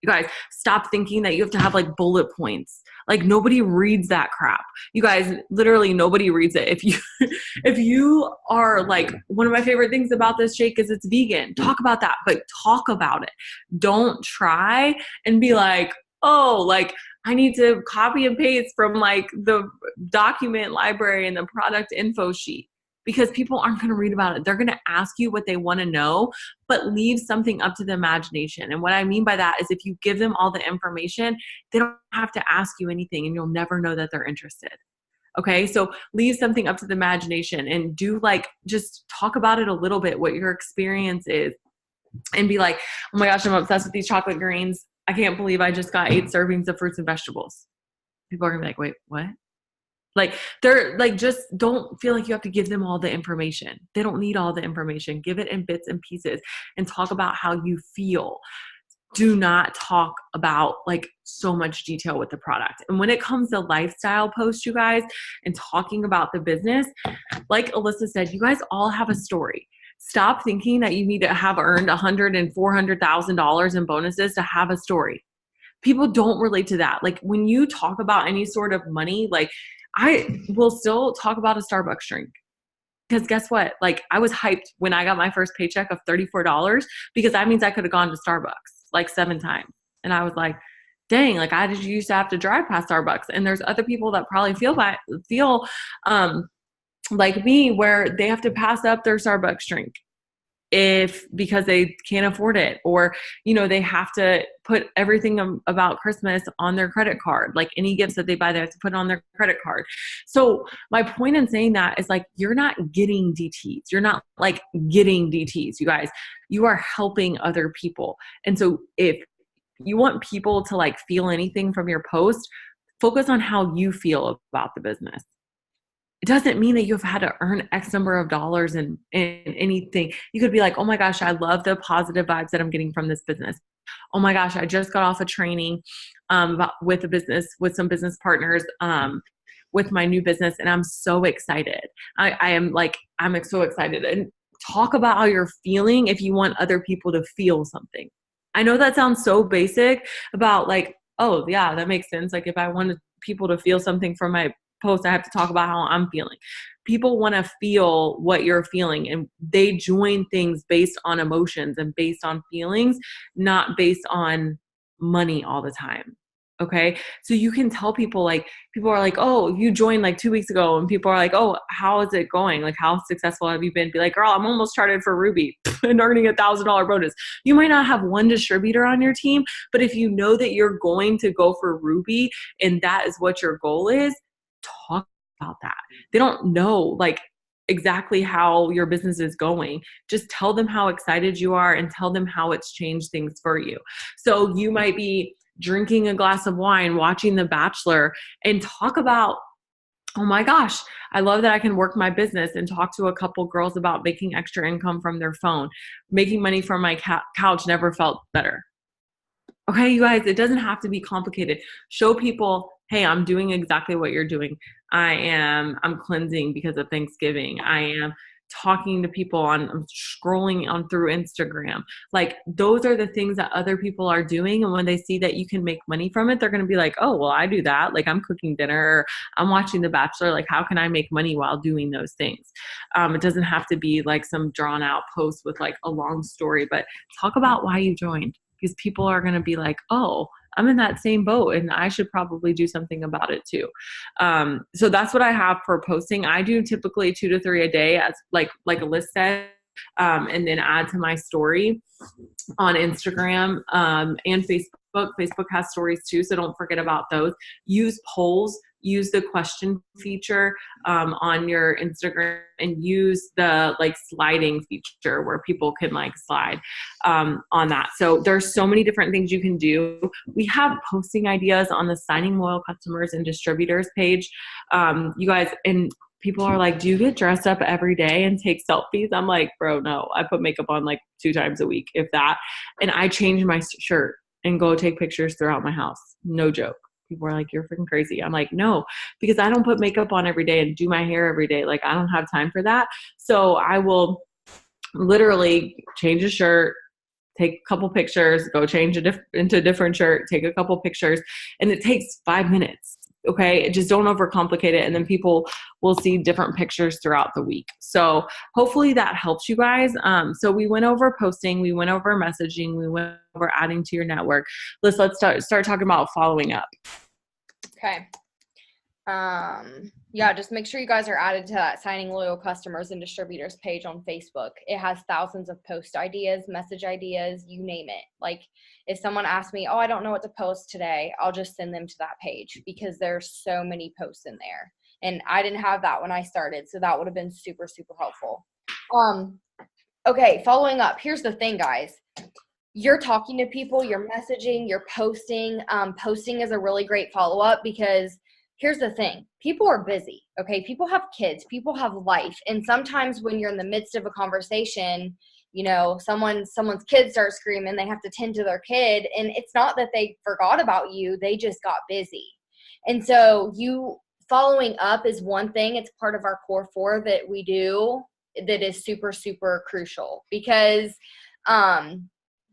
You guys, stop thinking that you have to have bullet points. Nobody reads that crap. You guys, literally nobody reads it. If you are one of my favorite things about this shake is it's vegan. Talk about that, but talk about it. Don't try and be like, oh, I need to copy and paste from the document library and the product info sheet. Because people aren't going to read about it. They're going to ask you what they want to know, but leave something up to the imagination. And what I mean by that is, if you give them all the information, they don't have to ask you anything, and you'll never know that they're interested. Okay. So leave something up to the imagination, and do just talk about it a little bit, what your experience is, and be like, oh my gosh, I'm obsessed with these chocolate greens. I can't believe I just got 8 servings of fruits and vegetables. People are going to be like, wait, what? Like they're like, just don't feel like you have to give them all the information. They don't need all the information. Give it in bits and pieces and talk about how you feel. Do not talk about like so much detail with the product. And when it comes to lifestyle posts, you guys, and talking about the business, like Alyssa said, you guys all have a story. Stop thinking that you need to have earned $100,000 and $400,000 in bonuses to have a story. People don't relate to that. Like when you talk about any sort of money, like I will still talk about a Starbucks drink. Because guess what? Like I was hyped when I got my first paycheck of $34 because that means I could have gone to Starbucks like 7 times. And I was like, dang, like I just used to have to drive past Starbucks. And there's other people that probably feel like me where they have to pass up their Starbucks drink because they can't afford it, or they have to put everything about Christmas on their credit card. Like any gifts that they buy, they have to put it on their credit card. So my point in saying that is like, you're not getting DTs. You're not like getting DTs, you guys. You are helping other people. And so if you want people to like feel anything from your post, focus on how you feel about the business. It doesn't mean that you've had to earn X number of dollars in anything. You could be like, oh my gosh, I love the positive vibes that I'm getting from this business. Oh my gosh, I just got off a training with some business partners with my new business, and I'm so excited. I'm so excited. And talk about how you're feeling if you want other people to feel something. I know that sounds so basic about like, oh yeah, that makes sense. Like if I wanted people to feel something from my post, I have to talk about how I'm feeling. People want to feel what you're feeling, and they join things based on emotions and based on feelings, not based on money all the time. Okay. So you can tell people, like, people are like, oh, you joined like 2 weeks ago. And people are like, oh, how is it going? Like, how successful have you been? Be like, girl, I'm almost charted for Ruby and earning $1,000 bonus. You might not have one distributor on your team, but if you know that you're going to go for Ruby and that is what your goal is, talk about that. They don't know like exactly how your business is going. Just tell them how excited you are and tell them how it's changed things for you. So you might be drinking a glass of wine, watching The Bachelor, and talk about, oh my gosh, I love that I can work my business, and talk to a couple girls about making extra income from their phone. Making money from my couch never felt better. Okay, you guys, it doesn't have to be complicated. Show people, hey, I'm doing exactly what you're doing. I'm cleansing because of Thanksgiving. I am talking to people I'm scrolling on through Instagram. Like those are the things that other people are doing. And when they see that you can make money from it, they're going to be like, oh, well, I do that. Like I'm cooking dinner, or I'm watching The Bachelor. Like how can I make money while doing those things? It doesn't have to be like some drawn out post with like a long story, but talk about why you joined. Because people are going to be like, oh, I'm in that same boat and I should probably do something about it too. So that's what I have for posting. I do typically 2 to 3 a day, as like Alyssa said, and then add to my story on Instagram and Facebook. Facebook has stories too, so don't forget about those. Use polls. Use the question feature on your Instagram, and use the like sliding feature where people can like slide on that. So there's so many different things you can do. We have posting ideas on the Signing Loyal Customers and Distributors page. You guys, and people are like, do you get dressed up every day and take selfies? I'm like, bro, no, I put makeup on like 2 times a week, if that. And I change my shirt and go take pictures throughout my house. No joke. People are like, you're freaking crazy. I'm like, no, because I don't put makeup on every day and do my hair every day. Like I don't have time for that. So I will literally change a shirt, take a couple pictures, go change into a different shirt, take a couple pictures, and it takes 5 minutes. Okay. Just don't overcomplicate it. And then people will see different pictures throughout the week. So hopefully that helps you guys. So we went over posting, we went over messaging, we went over adding to your network. Let's start talking about following up. Okay. Yeah, just make sure you guys are added to that Signing Loyal Customers and Distributors page on Facebook. It has thousands of post ideas, message ideas, you name it. Like if someone asks me, oh, I don't know what to post today, I'll just send them to that page because there's so many posts in there. And I didn't have that when I started, so that would have been super, super helpful. Okay, following up. Here's the thing, guys. You're talking to people, you're messaging, you're posting. Posting is a really great follow-up because here's the thing. People are busy, okay? People have kids, people have life. And sometimes when you're in the midst of a conversation, you know, someone's kid starts screaming, they have to tend to their kid. And it's not that they forgot about you, they just got busy. And so you following up is one thing. It's part of our core 4 that we do that is super, super crucial, because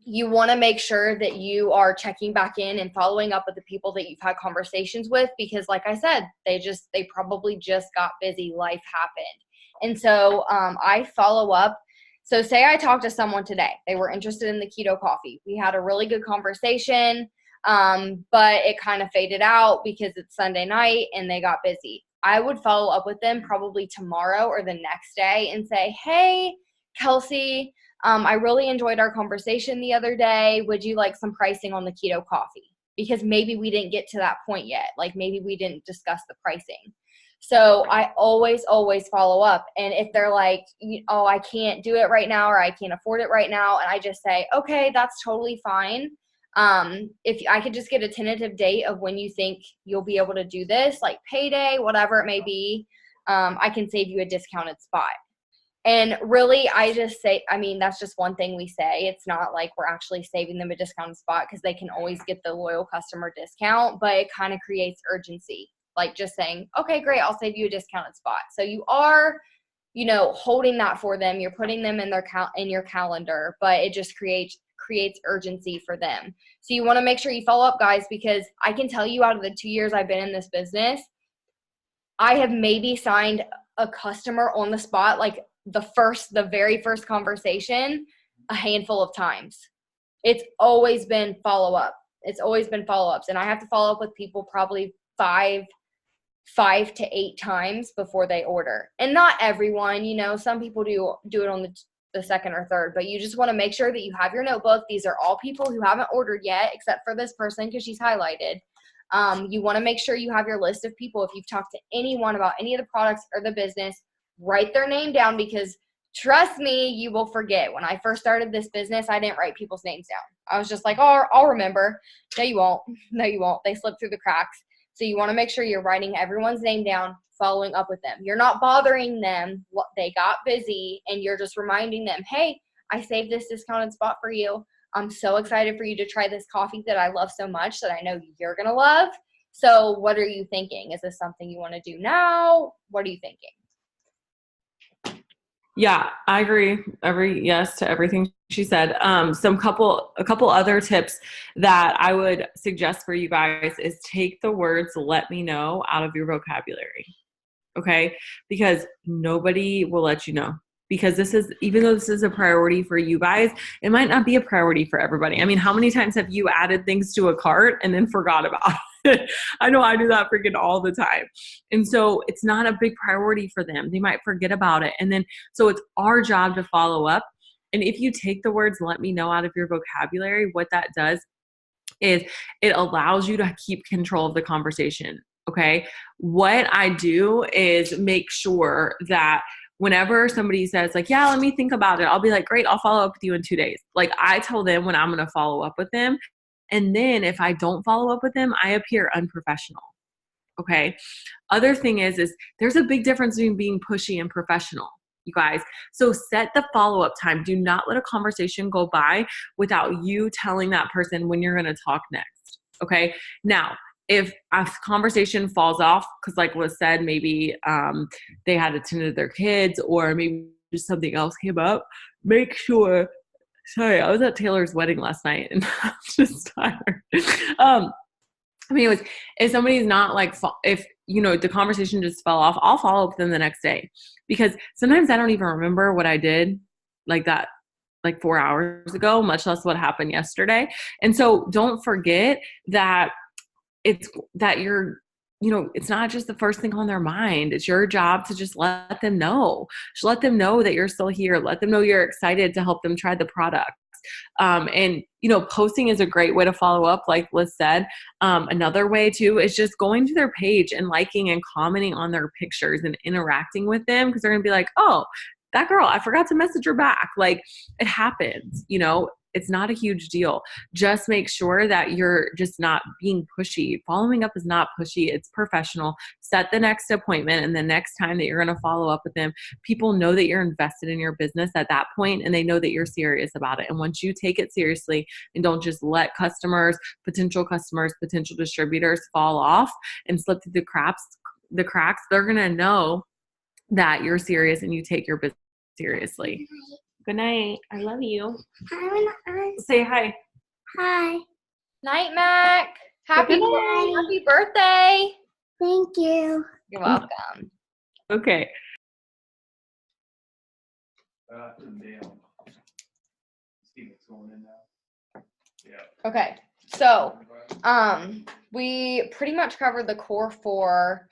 you want to make sure that you are checking back in and following up with the people that you've had conversations with, because like I said, they probably just got busy. Life happened. And so I follow up. So say I talked to someone today, they were interested in the keto coffee. We had a really good conversation, but it kind of faded out because it's Sunday night and they got busy. I would follow up with them probably tomorrow or the next day and say, hey, Kelsey, I really enjoyed our conversation the other day. Would you like some pricing on the keto coffee? Because maybe we didn't get to that point yet. Like maybe we didn't discuss the pricing. So I always follow up. And if they're like, oh, I can't do it right now, or I can't afford it right now, and I just say, okay, that's totally fine. If I could just get a tentative date of when you think you'll be able to do this, like payday, whatever it may be, I can save you a discounted spot. And really, I just say, I mean, that's just one thing we say. It's not like we're actually saving them a discounted spot, because they can always get the loyal customer discount, but it kind of creates urgency. Like just saying, okay, great, I'll save you a discounted spot. So you are, you know, holding that for them. You're putting them in in your calendar, but it just creates urgency for them. So you want to make sure you follow up, guys, because I can tell you out of the 2 years I've been in this business, I have maybe signed a customer on the spot, like the very first conversation, a handful of times. It's always been follow up. It's always been follow-ups. And I have to follow up with people probably 5 to 8 times before they order. And not everyone, you know, some people do it on the second or third, but you just want to make sure that you have your notebook. These are all people who haven't ordered yet, except for this person because she's highlighted. You want to make sure you have your list of people. If you've talked to anyone about any of the products or the business, write their name down, because trust me, you will forget. When I first started this business, I didn't write people's names down. I was just like, oh, I'll remember. No, you won't. No, you won't. They slip through the cracks. So you want to make sure you're writing everyone's name down, following up with them. You're not bothering them. They got busy, and you're just reminding them, hey, I saved this discounted spot for you. I'm so excited for you to try this coffee that I love so much that I know you're going to love. So what are you thinking? Is this something you want to do now? What are you thinking? Yeah, I agree. Yes to everything she said. A couple other tips that I would suggest for you guys is take the words "let me know" out of your vocabulary. Okay? Because nobody will let you know. Because even though this is a priority for you guys, it might not be a priority for everybody. I mean, how many times have you added things to a cart and then forgot about it? I know I do that freaking all the time. And so it's not a big priority for them. They might forget about it. And then, so it's our job to follow up. And if you take the words "let me know" out of your vocabulary, what that does is it allows you to keep control of the conversation. Okay. What I do is make sure that whenever somebody says like, yeah, let me think about it, I'll be like, great, I'll follow up with you in 2 days. Like I tell them when I'm going to follow up with them. And then if I don't follow up with them, I appear unprofessional. Okay. Other thing is there's a big difference between being pushy and professional, you guys. So set the follow-up time. Do not let a conversation go by without you telling that person when you're going to talk next. Okay. Now, if a conversation falls off, because like was said, maybe they had attended their kids, or maybe just something else came up, make sure, sorry, I was at Taylor's wedding last night and I'm just tired. Anyways, if somebody's not like, if, you know, the conversation just fell off, I'll follow up with them the next day, because sometimes I don't even remember what I did like that, like 4 hours ago, much less what happened yesterday. And so don't forget that it's not just the first thing on their mind. It's your job to just let them know. Just let them know that you're still here. Let them know you're excited to help them try the product. And, you know, posting is a great way to follow up, like Liz said. Another way too is just going to their page and liking and commenting on their pictures and interacting with them, because they're going to be like, oh, that girl, I forgot to message her back. Like it happens, you know, It's not a huge deal. Just make sure that you're just not being pushy. Following up is not pushy. It's professional. Set the next appointment, and the next time that you're going to follow up with them, people know that you're invested in your business at that point, and they know that you're serious about it. And once you take it seriously and don't just let customers, potential distributors fall off and slip through the cracks, they're going to know that you're serious and you take your business seriously. Good night. I love you. Say hi. Hi. Night, Mac. Happy birthday. Thank you. You're welcome. Okay. Okay. So, we pretty much covered the core 4.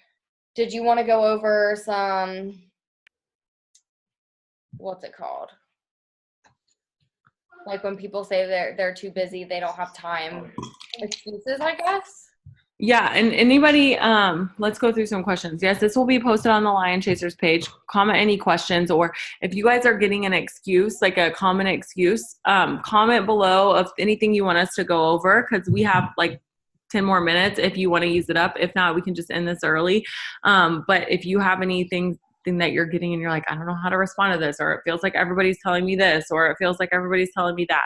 Did you want to go over some, what's it called? Like when people say they're too busy, they don't have time. Excuses, I guess. Yeah, and anybody, let's go through some questions. Yes, this will be posted on the Lion Chasers page. Comment any questions, or if you guys are getting an excuse, like a common excuse, comment below of anything you want us to go over, because we have like 10 more minutes if you want to use it up. If not, we can just end this early. But if you have anything that you're getting and you're like, I don't know how to respond to this, or it feels like everybody's telling me this, or it feels like everybody's telling me that,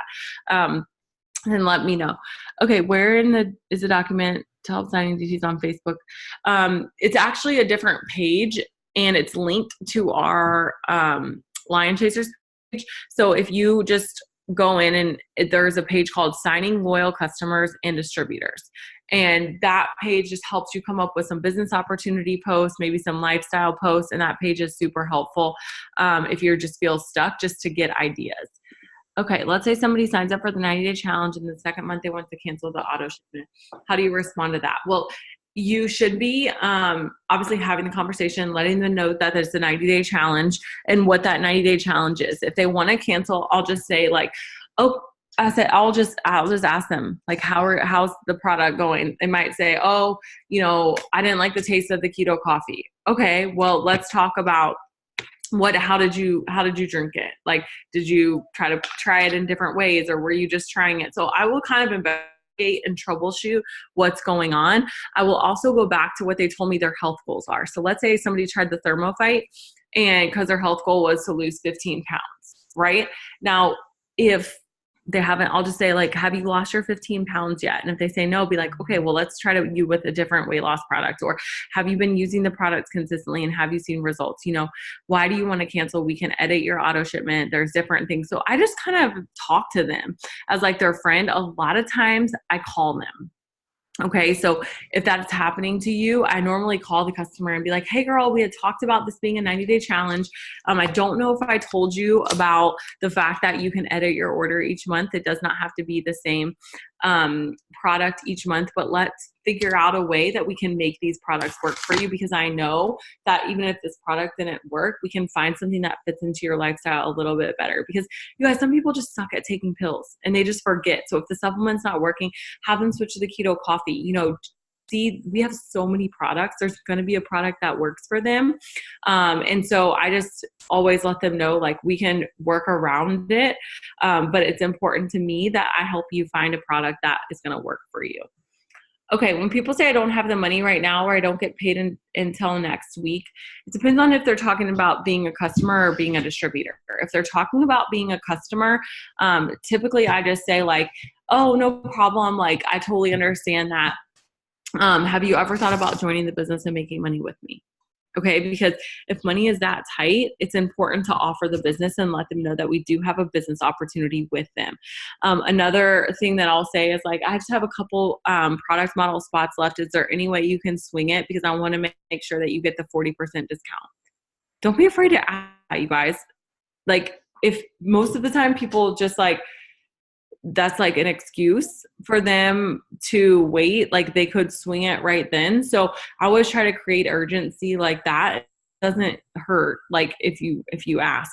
then let me know. Okay, where is the document to help signing DTs on Facebook? It's actually a different page, and it's linked to our Lion Chasers page. So if you just go in, and there's a page called Signing Loyal Customers and Distributors. And that page just helps you come up with some business opportunity posts, maybe some lifestyle posts. And that page is super helpful if you just feel stuck, just to get ideas. Okay, let's say somebody signs up for the 90-day challenge and the second month they want to cancel the auto shipment. How do you respond to that? Well, you should be obviously having the conversation, letting them know that there's a 90-day challenge and what that 90-day challenge is. If they want to cancel, I'll just say like, oh, I'll just ask them like, how's the product going? They might say, oh, I didn't like the taste of the keto coffee. Okay, well, let's talk about how did you drink it? Like, did you try it in different ways, or were you just trying it? So I will kind of investigate and troubleshoot what's going on. I will also go back to what they told me their health goals are. So let's say somebody tried the ThermoFight, and because their health goal was to lose 15 pounds, right? Now, if they haven't, I'll just say like, have you lost your 15 pounds yet? And if they say no, be like, okay, well, let's try you with a different weight loss product. Or have you been using the products consistently and have you seen results? Why do you want to cancel? We can edit your auto shipment. There's different things. So I just kind of talk to them as like their friend. A lot of times I call them. Okay, so if that's happening to you, I normally call the customer and be like, hey girl, we had talked about this being a 90-day challenge. I don't know if I told you about the fact that you can edit your order each month. It does not have to be the same product each month, but let's figure out a way that we can make these products work for you, because I know that even if this product didn't work, we can find something that fits into your lifestyle a little bit better. Because you guys, some people just suck at taking pills and they just forget. So if the supplement's not working, have them switch to the keto coffee. We have so many products. There's going to be a product that works for them. And so I just always let them know, like, we can work around it. But it's important to me that I help you find a product that is going to work for you. Okay, when people say I don't have the money right now, or I don't get paid until next week, it depends on if they're talking about being a customer or being a distributor. If they're talking about being a customer, typically I just say like, oh, no problem. Like, I totally understand that. Have you ever thought about joining the business and making money with me? Okay, because if money is that tight, it's important to offer the business and let them know that we do have a business opportunity with them. Another thing that I'll say is like, I just have a couple product model spots left. Is there any way you can swing it? Because I want to make sure that you get the 40% discount. Don't be afraid to ask, you guys. Like, if most of the time people just like, that's like an excuse for them to wait. Like, they could swing it right then. So I always try to create urgency like that. It doesn't hurt, like, if you ask.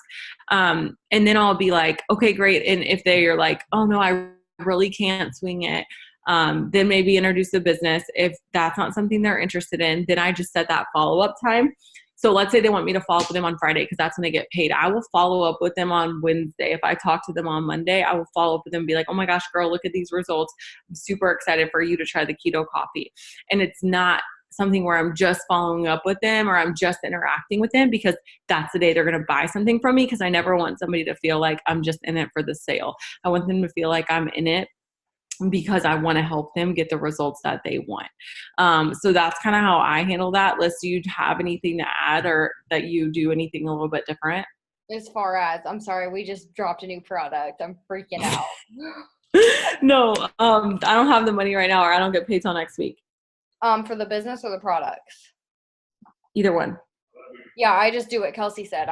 And then I'll be like, okay, great. And if they're like, oh no, I really can't swing it, then maybe introduce the business. If that's not something they're interested in, then I just set that follow-up time. So let's say they want me to follow up with them on Friday because that's when they get paid. I will follow up with them on Wednesday. If I talk to them on Monday, I will follow up with them and be like, oh my gosh, girl, look at these results. I'm super excited for you to try the keto coffee. And it's not something where I'm just following up with them or I'm just interacting with them because that's the day they're going to buy something from me, because I never want somebody to feel like I'm just in it for the sale. I want them to feel like I'm in it because I want to help them get the results that they want. So that's kind of how I handle that. Liz, do you have anything to add, or that you do anything a little bit different? As far as, I'm sorry, we just dropped a new product. I'm freaking out. No, I don't have the money right now, or I don't get paid till next week. For the business or the products? Either one. Yeah, I just do what Kelsey said.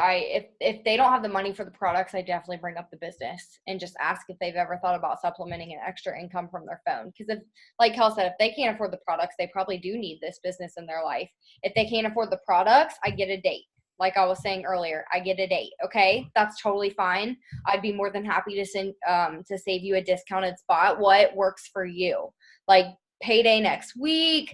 If they don't have the money for the products, I definitely bring up the business and just ask if they've ever thought about supplementing an extra income from their phone. Because if, like Kel said, if they can't afford the products, they probably do need this business in their life. If they can't afford the products, I get a date. Like I was saying earlier, I get a date. Okay, that's totally fine. I'd be more than happy to save you a discounted spot. What works for you? Like payday next week.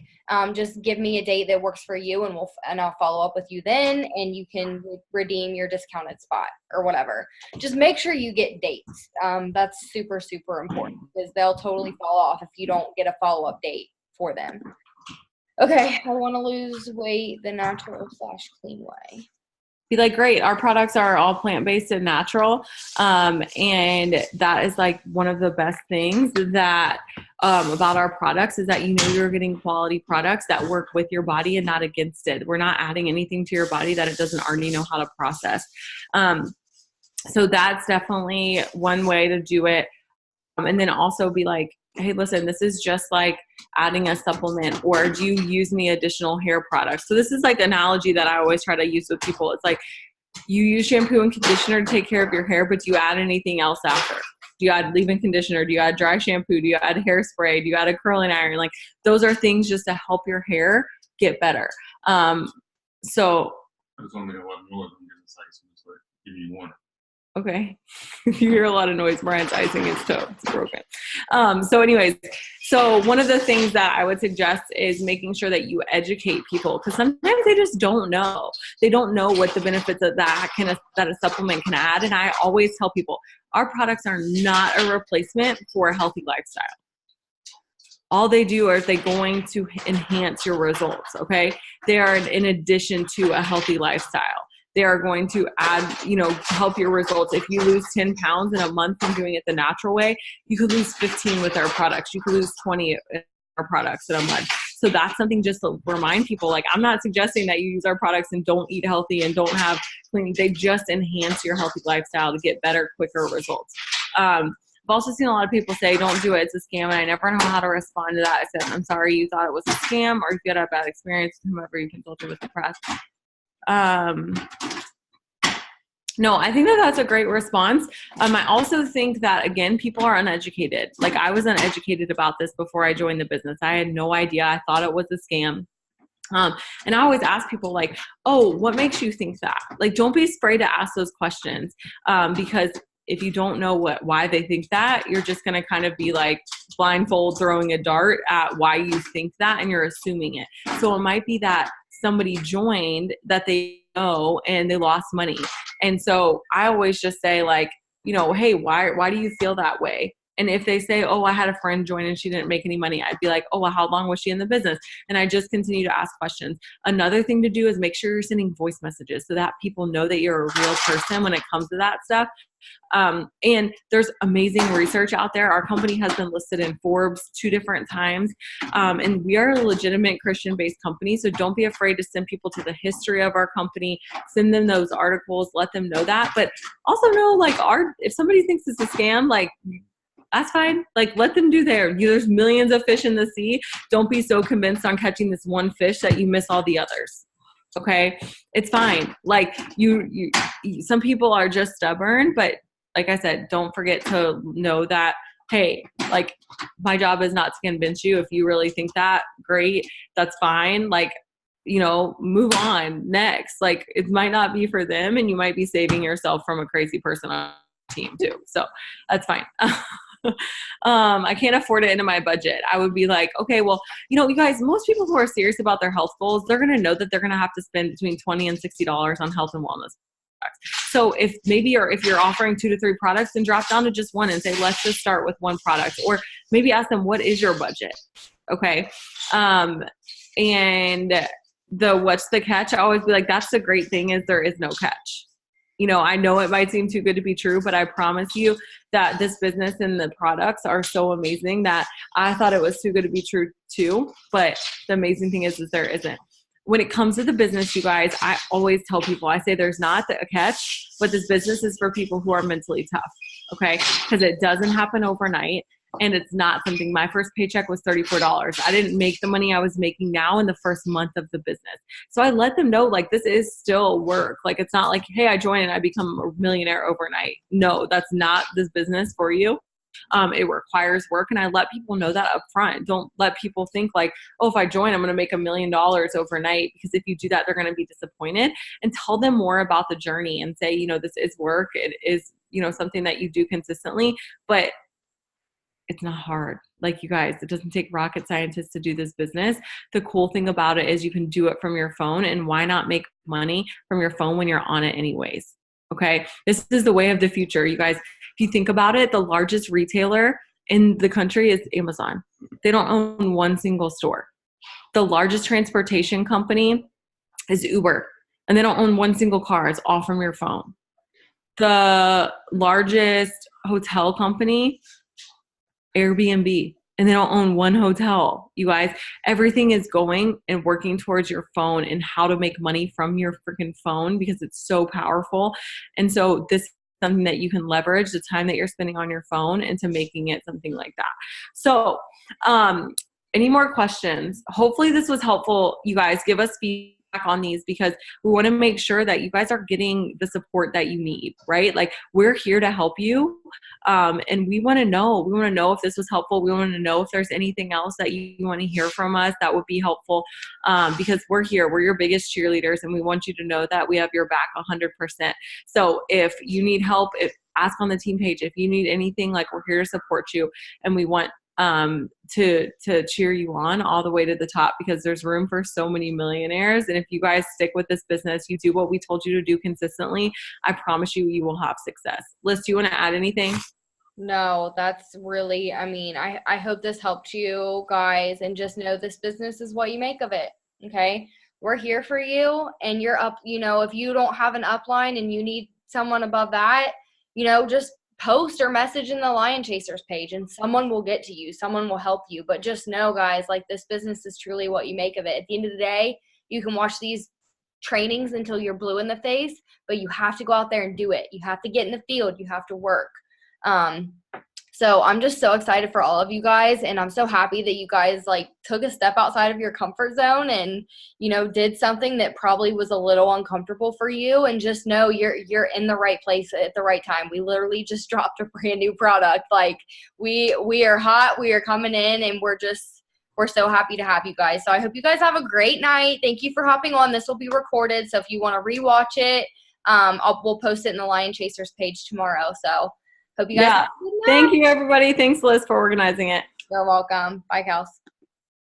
Just give me a date that works for you, and I'll follow up with you then, and you can redeem your discounted spot or whatever. Just make sure you get dates. That's super, super important, because they'll totally fall off if you don't get a follow-up date for them. Okay, I want to lose weight the natural/clean way. Be like, great, our products are all plant-based and natural, and that is like one of the best things that about our products is that you're getting quality products that work with your body and not against it. We're not adding anything to your body that it doesn't already know how to process. So that's definitely one way to do it. And then also be like, hey, listen, this is just like adding a supplement, or do you use any additional hair products? So this is like the analogy that I always try to use with people. It's like, you use shampoo and conditioner to take care of your hair, but do you add anything else after? Do you add leave-in conditioner? Do you add dry shampoo? Do you add hairspray? Do you add a curling iron? Like, those are things just to help your hair get better. So there's only a lot of noise. I'm getting excited. So it's like, give me one. Okay. If you hear a lot of noise, Brian's icing his toe. It's broken. So anyways, so one of the things that I would suggest is making sure that you educate people, because sometimes they just don't know. They don't know what the benefits of that a supplement can add. And I always tell people, our products are not a replacement for a healthy lifestyle. All they do is they're going to enhance your results, okay? They are in addition to a healthy lifestyle. They are going to add, help your results. If you lose 10 pounds in a month from doing it the natural way, you could lose 15 with our products. You could lose 20 in our products in a month. So that's something just to remind people. Like, I'm not suggesting that you use our products and don't eat healthy and don't have clean. They just enhance your healthy lifestyle to get better, quicker results. I've also seen a lot of people say, don't do it, it's a scam. And I never know how to respond to that. I said, I'm sorry you thought it was a scam, or if you had a bad experience with whomever you consulted with the press. No, I think that that's a great response. I also think that, again, people are uneducated. Like, I was uneducated about this before I joined the business. I had no idea. I thought it was a scam. And I always ask people, like, oh, what makes you think that? Like, don't be afraid to ask those questions, because if you don't know why they think that, you're just going to kind of be like blindfold throwing a dart at why you think that, and you're assuming it. So it might be that somebody joined that they know and they lost money. And so I always just say, like, hey, why do you feel that way? And if they say, oh, I had a friend join and she didn't make any money, I'd be like, oh, well, how long was she in the business? And I just continue to ask questions. Another thing to do is make sure you're sending voice messages so that people know that you're a real person when it comes to that stuff. And there's amazing research out there. Our company has been listed in Forbes 2 different times. And we are a legitimate Christian-based company. So don't be afraid to send people to the history of our company, send them those articles, let them know that. But also know, like, if somebody thinks it's a scam, like, that's fine. Like, let them do there's millions of fish in the sea. Don't be so convinced on catching this one fish that you miss all the others. Okay. It's fine. Like, you some people are just stubborn, but like I said, don't forget to know that, hey, like, my job is not to convince you. If you really think that, great. That's fine. Like, move on next. Like, it might not be for them, and you might be saving yourself from a crazy person on the team too. So that's fine. I can't afford it into my budget. I would be like, okay, well, you guys, most people who are serious about their health goals, they're going to know that they're going to have to spend between $20 and $60 on health and wellness products. So if you're offering 2 to 3 products, then drop down to just one and say, let's just start with one product, or maybe ask them, what is your budget? Okay. And what's the catch? I always be like, that's the great thing, is there is no catch. I know it might seem too good to be true, but I promise you that this business and the products are so amazing that I thought it was too good to be true too. But the amazing thing is there isn't. When it comes to the business, you guys, I always tell people, I say there's not a catch, but this business is for people who are mentally tough. Okay. Because it doesn't happen overnight. And it's not something, my first paycheck was $34. I didn't make the money I was making now in the first month of the business. So I let them know, like, this is still work. Like, it's not like, hey, I joined and I become a millionaire overnight. No, that's not this business for you. It requires work. And I let people know that up front. Don't let people think like, oh, if I join, I'm going to make $1 million overnight. Because if you do that, they're going to be disappointed. And tell them more about the journey and say, this is work. It is, something that you do consistently, but it's not hard. Like, you guys, it doesn't take rocket scientists to do this business. The cool thing about it is you can do it from your phone, and why not make money from your phone when you're on it anyways? Okay. This is the way of the future. You guys, if you think about it, the largest retailer in the country is Amazon. They don't own one single store. The largest transportation company is Uber, and they don't own one single car. It's all from your phone. The largest hotel company, Airbnb, and they don't own one hotel. You guys, everything is going and working towards your phone and how to make money from your freaking phone, because it's so powerful. And so this is something that you can leverage the time that you're spending on your phone into making it something like that. So, any more questions? Hopefully this was helpful. You guys, give us feedback on these, because we want to make sure that you guys are getting the support that you need, right? Like, we're here to help you. And we want to know if this was helpful. We want to know if there's anything else that you want to hear from us that would be helpful, because we're here. We're your biggest cheerleaders, and we want you to know that we have your back 100%. So if you need help, ask on the team page. If you need anything, like, we're here to support you, and we want to cheer you on all the way to the top, because there's room for so many millionaires. And if you guys stick with this business, you do what we told you to do consistently, I promise you will have success. Liz, do you want to add anything? No, that's really, I hope this helped you guys, and just know this business is what you make of it. Okay. We're here for you, and you're up, if you don't have an upline and you need someone above that, just post or message in the Lion Chasers page, and someone will get to you. Someone will help you. But just know, guys, like, this business is truly what you make of it. At the end of the day, you can watch these trainings until you're blue in the face, but you have to go out there and do it. You have to get in the field. You have to work. So I'm just so excited for all of you guys, and I'm so happy that you guys, like, took a step outside of your comfort zone and, did something that probably was a little uncomfortable for you, and just know you're in the right place at the right time. We literally just dropped a brand new product. Like, we are hot, we are coming in, and we're so happy to have you guys. So I hope you guys have a great night. Thank you for hopping on. This will be recorded, so if you want to rewatch it, we'll post it in the Lion Chasers page tomorrow. So hope you guys have a good night. Thank you, everybody. Thanks, Liz, for organizing it. You're welcome. Bye, Kels.